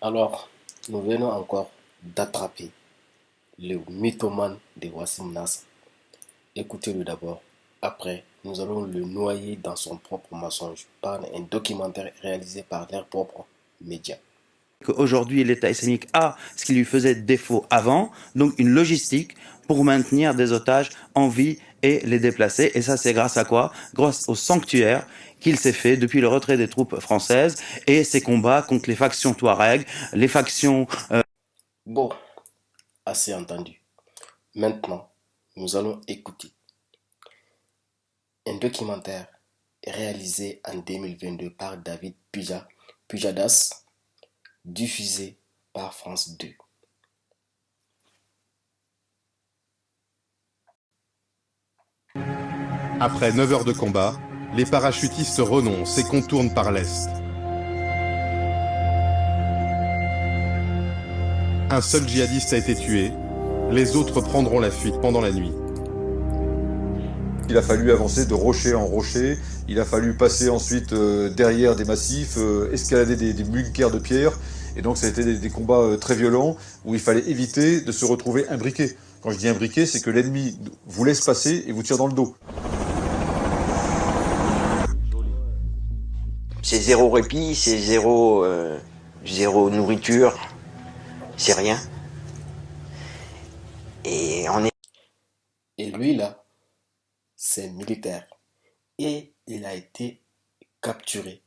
Alors, nous venons encore d'attraper le mythomane de Wassim Nasr. Écoutez-le d'abord. Après, nous allons le noyer dans son propre mensonge par un documentaire réalisé par leurs propres médias. Qu'aujourd'hui, l'État islamique a ce qui lui faisait défaut avant, donc une logistique pour maintenir des otages en vie et les déplacer. Et ça, c'est grâce à quoi? Grâce au sanctuaire qu'il s'est fait depuis le retrait des troupes françaises et ses combats contre les factions Touareg, les factions... Bon, assez entendu. Maintenant, nous allons écouter un documentaire réalisé en 2022 par David Pujadas, diffusé par France 2. Après 9 heures de combat, les parachutistes renoncent et contournent par l'est. Un seul djihadiste a été tué, les autres prendront la fuite pendant la nuit. Il a fallu avancer de rocher en rocher, il a fallu passer ensuite derrière des massifs, escalader des bunkers de pierre, et donc ça a été des combats très violents où il fallait éviter de se retrouver imbriqué. Quand je dis imbriqué, c'est que l'ennemi vous laisse passer et vous tire dans le dos. C'est zéro répit, c'est zéro nourriture, c'est rien. Et on est... Et lui là, c'est militaire. Et il a été capturé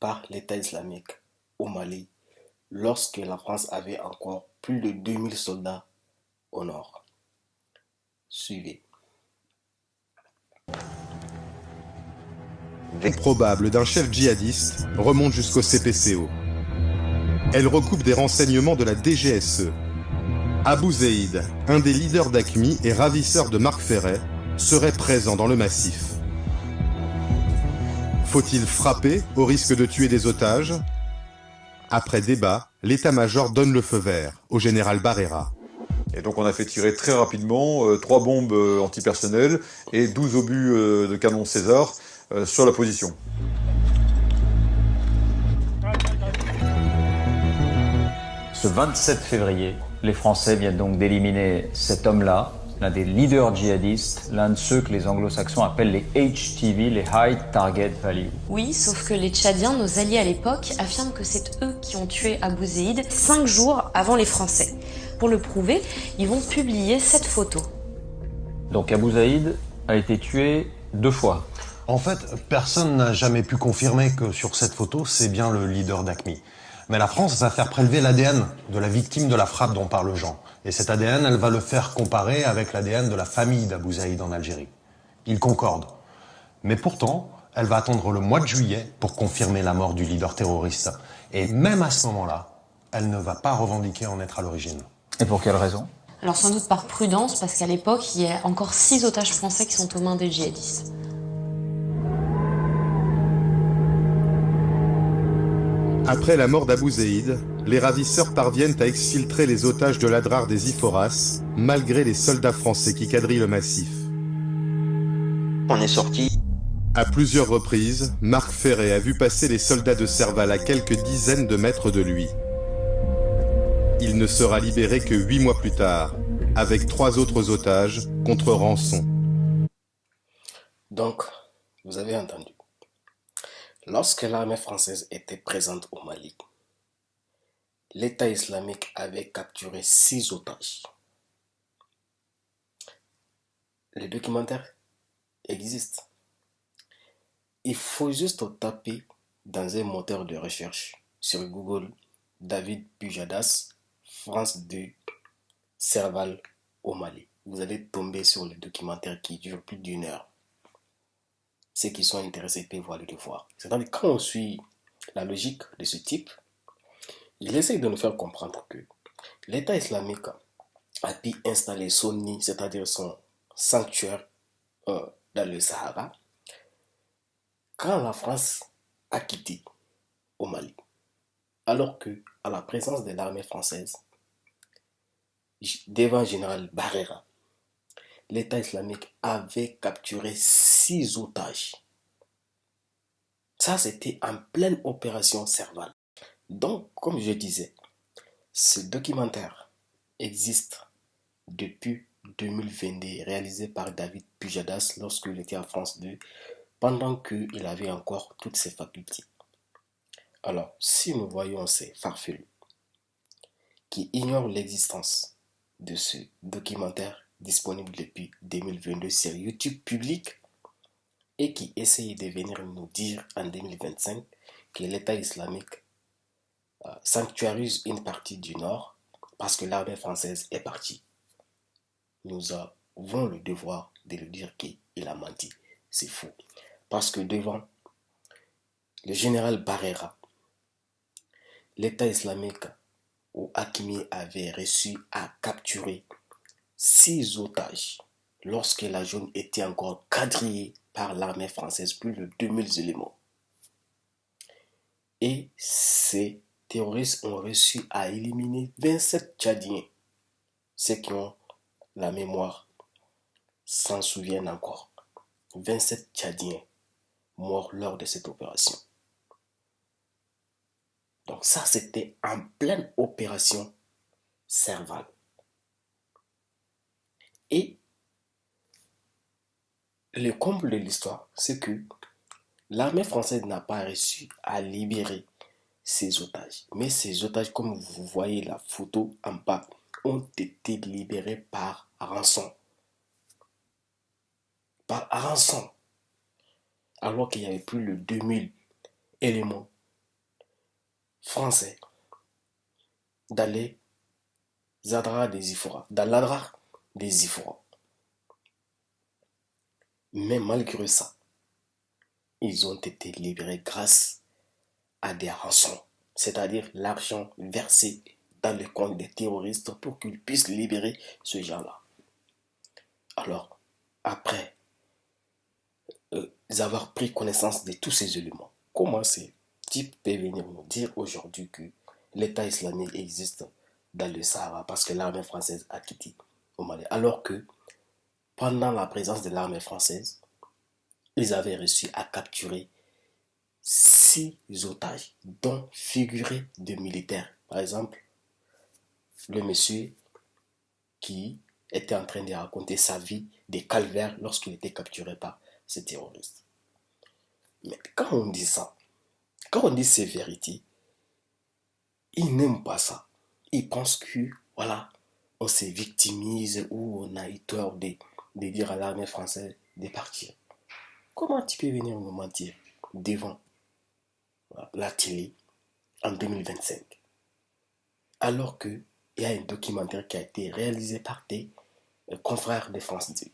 par l'État islamique au Mali lorsque la France avait encore plus de 2000 soldats au nord. Suivez. Probable d'un chef djihadiste remonte jusqu'au CPCO. Elle recoupe des renseignements de la DGSE. Abou Zeid, un des leaders d'AQMI et ravisseur de Marc Ferret, serait présent dans le massif. Faut-il frapper au risque de tuer des otages? Après débat, l'état-major donne le feu vert au général Barrera. Et donc on a fait tirer très rapidement 3 bombes antipersonnelles et 12 obus de canon César sur la position. Ce 27 février, les Français viennent donc d'éliminer cet homme-là, l'un des leaders djihadistes, l'un de ceux que les anglo-saxons appellent les HTV, les High Target Value. Oui, sauf que les Tchadiens, nos alliés à l'époque, affirment que c'est eux qui ont tué Abou Zeid 5 jours avant les Français. Pour le prouver, ils vont publier cette photo. Donc Abou Zeid a été tué 2 fois. En fait, personne n'a jamais pu confirmer que sur cette photo, c'est bien le leader d'AQMI. Mais la France va faire prélever l'ADN de la victime de la frappe dont parle Jean. Et cet ADN, elle va le faire comparer avec l'ADN de la famille d'Abou Zeid en Algérie. Ils concordent. Mais pourtant, elle va attendre le mois de juillet pour confirmer la mort du leader terroriste. Et même à ce moment-là, elle ne va pas revendiquer en être à l'origine. Et pour quelle raison? Alors sans doute par prudence, parce qu'à l'époque, il y a encore 6 otages français qui sont aux mains des djihadistes. Après la mort d'Abou Zeid, les ravisseurs parviennent à exfiltrer les otages de l'Adrar des Iforas, malgré les soldats français qui quadrillent le massif. On est sorti. À plusieurs reprises, Marc Ferret a vu passer les soldats de Serval à quelques dizaines de mètres de lui. Il ne sera libéré que 8 mois plus tard, avec 3 autres otages contre rançon. Donc, vous avez entendu. Lorsque l'armée française était présente au Mali, l'État islamique avait capturé 6 otages. Le documentaire existe. Il faut juste taper dans un moteur de recherche sur Google David Pujadas, France 2, Serval au Mali. Vous allez tomber sur le documentaire qui dure plus d'1 heure. Ceux qui sont intéressés peuvent voir le devoir. C'est-à-dire quand on suit la logique de ce type, il essaye de nous faire comprendre que l'État islamique a pu installer son nid, c'est-à-dire son sanctuaire dans le Sahara, quand la France a quitté au Mali. Alors que, à la présence de l'armée française, devant le général Barrera, l'État islamique avait capturé 6 otages. Ça, c'était en pleine opération Serval. Donc, comme je disais, Ce documentaire existe depuis 2022, réalisé par David Pujadas lorsqu'il était à France 2, pendant qu'il avait encore toutes ses facultés. Alors, si nous voyons ces farfelus qui ignorent l'existence de ce documentaire disponible depuis 2022 sur YouTube public et qui essayent de venir nous dire en 2025 que l'État islamique sanctuarise une partie du Nord parce que l'armée française est partie, nous avons le devoir de lui dire qu'il a menti. C'est faux. Parce que devant le général Barrera, l'État islamique où Hakimi avait réussi à capturer 6 otages lorsque la zone était encore quadrillée par l'armée française, plus de 2000 éléments. Et ces terroristes ont réussi à éliminer 27 Tchadiens. Ceux qui ont la mémoire s'en souviennent encore. 27 Tchadiens morts lors de cette opération. Donc ça, c'était en pleine opération Serval. Et le comble de l'histoire, c'est que l'armée française n'a pas réussi à libérer ces otages. Mais ces otages, comme vous voyez la photo en bas, ont été libérés par rançon. Par rançon. Alors qu'il y avait plus de 2000 éléments français dans les Zadra des Ifora, dans l'Adrar des Ifora. Mais malgré ça, ils ont été libérés grâce à des rançons, c'est-à-dire l'argent versé dans le compte des terroristes pour qu'ils puissent libérer ce gens-là. Alors, après avoir pris connaissance de tous ces éléments, comment ces types peuvent venir nous dire aujourd'hui que l'État islamique existe dans le Sahara parce que l'armée française a quitté au Mali, alors que pendant la présence de l'armée française, ils avaient réussi à capturer 6 otages, dont figuraient de militaires. Par exemple, le monsieur qui était en train de raconter sa vie des calvaires lorsqu'il était capturé par ces terroristes. Mais quand on dit ça, quand on dit ces vérités, ils n'aiment pas ça. Ils pensent que, voilà, on se victimise ou on a eu tort de dire à l'armée française de partir. Comment tu peux venir nous mentir devant la télé en 2025 alors qu'il y a un documentaire qui a été réalisé par des confrères de France 2?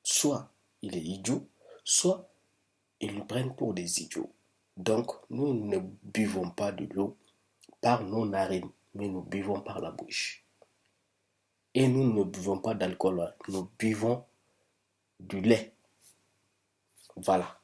Soit il est idiot, soit ils nous prennent pour des idiots. Donc, nous ne buvons pas de l'eau par nos narines, mais nous buvons par la bouche. Et nous ne buvons pas d'alcool, nous buvons du lait. Voilà.